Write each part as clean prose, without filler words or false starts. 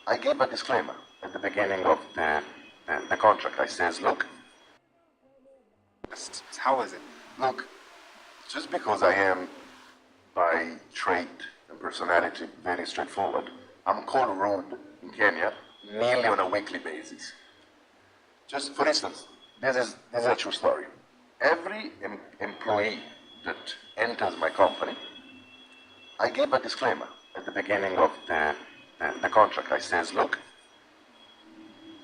I gave a disclaimer at the beginning of the contract. I says, look, How is it? look, just because I am by trait and personality very straightforward, I'm called rude in Kenya nearly on a weekly basis. Just for instance, this is a true story. Every employee that enters my company, I gave a disclaimer at the beginning of the contract. I says, look,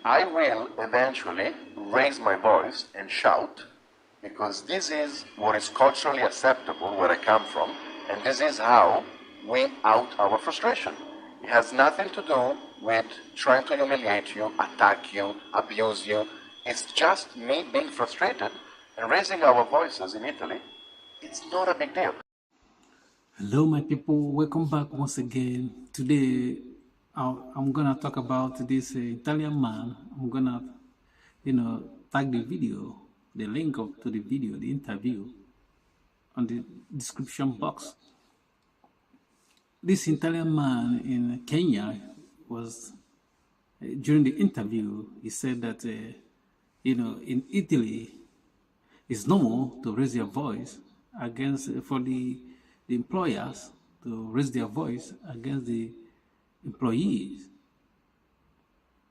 I will eventually raise my voice and shout because this is what is culturally acceptable where I come from, and this is how we out our frustration. It has nothing to do with trying to humiliate you, attack you, abuse you. It's just me being frustrated and raising our voices in Italy. It's not a big deal. Hello, my people. Welcome back once again. Today, I'm gonna talk about this Italian man. I'm gonna, tag the video, the link to the video, the interview, on the description box. This Italian man in Kenya was, during the interview, he said that, in Italy, it's normal to raise your voice against, for the employers to raise their voice against the employees.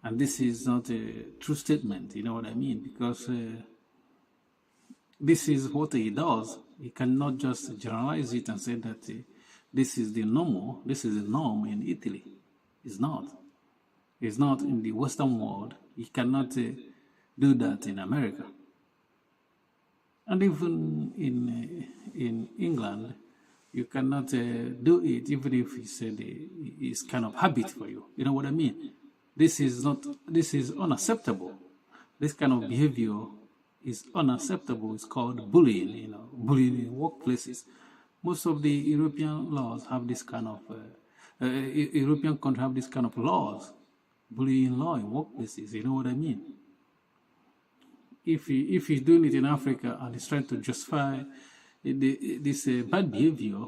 And this is not a true statement, you know what I mean? Because this is what he does. He cannot just generalize it and say that this is the normal, this is the norm in Italy. It's not. It's not in the Western world. He cannot do that in America. And even in England, you cannot do it, even if it's kind of habit for you. You know what I mean? This is unacceptable. This kind of behavior is unacceptable. It's called bullying, bullying in workplaces. Most of the European laws have this kind of, European countries have this kind of laws, bullying law in workplaces, you know what I mean? If he's doing it in Africa and he's trying to justify this bad behavior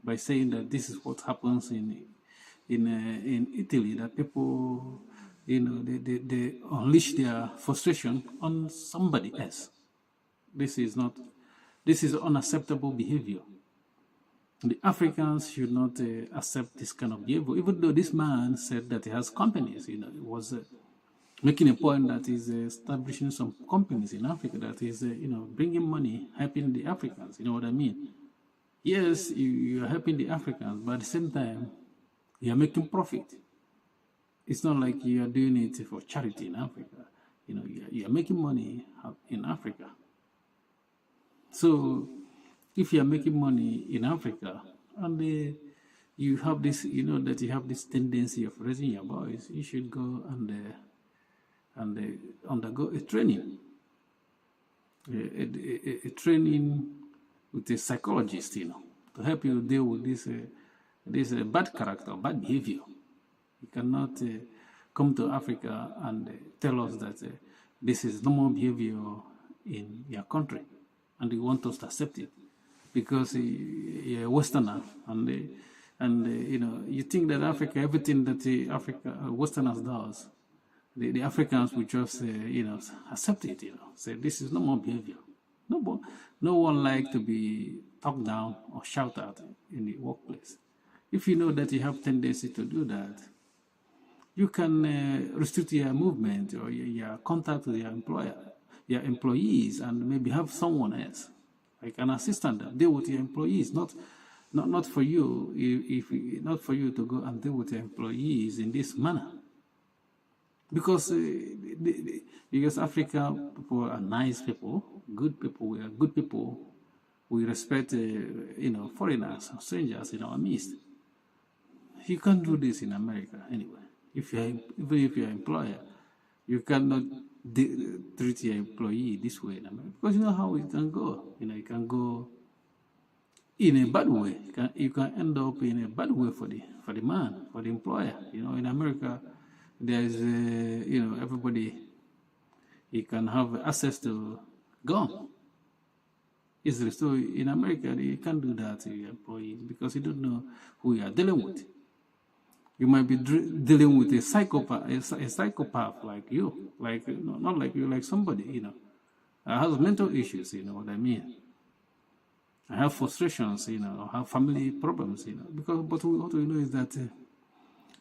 by saying that this is what happens in Italy, that people, they unleash their frustration on somebody else. This is unacceptable behavior. The Africans should not accept this kind of behavior, even though this man said that he has companies. He was making a point that he's establishing some companies in Africa that is, bringing money, helping the Africans. You know what I mean? Yes, you are helping the Africans, but at the same time, you are making profit. It's not like you are doing it for charity in Africa. You are making money in Africa. So, if you are making money in Africa and you have this, that you have this tendency of raising your voice, you should go and undergo a training, a training with a psychologist, to help you deal with this bad character, bad behavior. You cannot come to Africa and tell us that this is normal behavior in your country, and you want us to accept it because you're a Westerner, and you think that Africa, everything that the Westerners does, the Africans will just, accept it, say this is normal behavior. No one likes to be talked down or shouted at in the workplace. If you know that you have tendency to do that, you can restrict your movement or your contact with your employees, and maybe have someone else, like an assistant, that deal with your employees, not for you, not for you to go and deal with your employees in this manner. Because Africa people are nice people, good people. We are good people. We respect, foreigners, strangers in our midst. You can't do this in America anyway. Even if you're an employer, you cannot treat your employee this way in America, because you know how it can go. It can go in a bad way. You can end up in a bad way for the man, for the employer. In America, there's everybody, he can have access to gun easily. So in America, you can't do that to your employees because you don't know who you are dealing with. You might be dealing with a psychopath, a psychopath like you, like not like you, like somebody, I have mental issues, you know what I mean. I have frustrations, I have family problems, because but what we know is that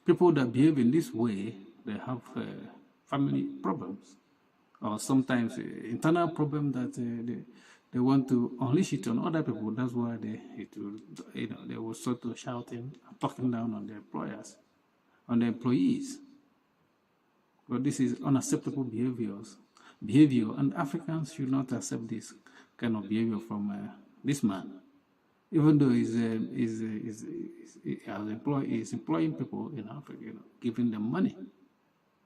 people that behave in this way, they have family problems, or sometimes internal problem that they want to unleash it on other people. That's why they will start to shouting, talking down on the employers, on the employees. But this is unacceptable behavior, and Africans should not accept this kind of behavior from this man. Even though he's employing people in Africa, giving them money.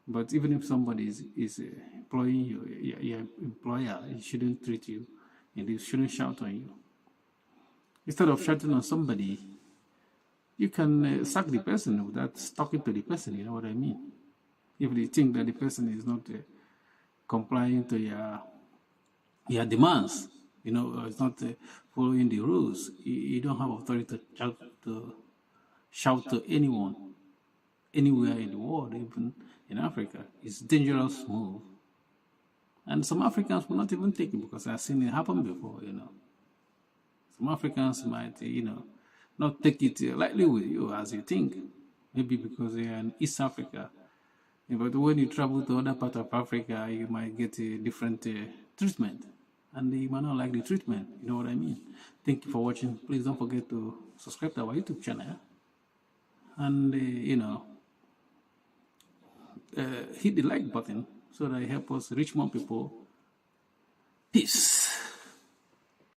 But even if somebody is employing you, your employer, he shouldn't treat you, and he shouldn't shout on you. Instead of shouting on somebody, you can sack the person without talking to the person. You know what I mean? If you think that the person is not complying to your demands, it's not following the rules, you don't have authority to shout to anyone, anywhere in the world, even in Africa. It's a dangerous move. And some Africans will not even take it, because I've seen it happen before, Some Africans might, not take it lightly with you as you think. Maybe because they are in East Africa. But when you travel to other part of Africa, you might get a different treatment. And you might not like the treatment. You know what I mean? Thank you for watching. Please don't forget to subscribe to our YouTube channel. And, hit the like button so that it helps us reach more people. Peace.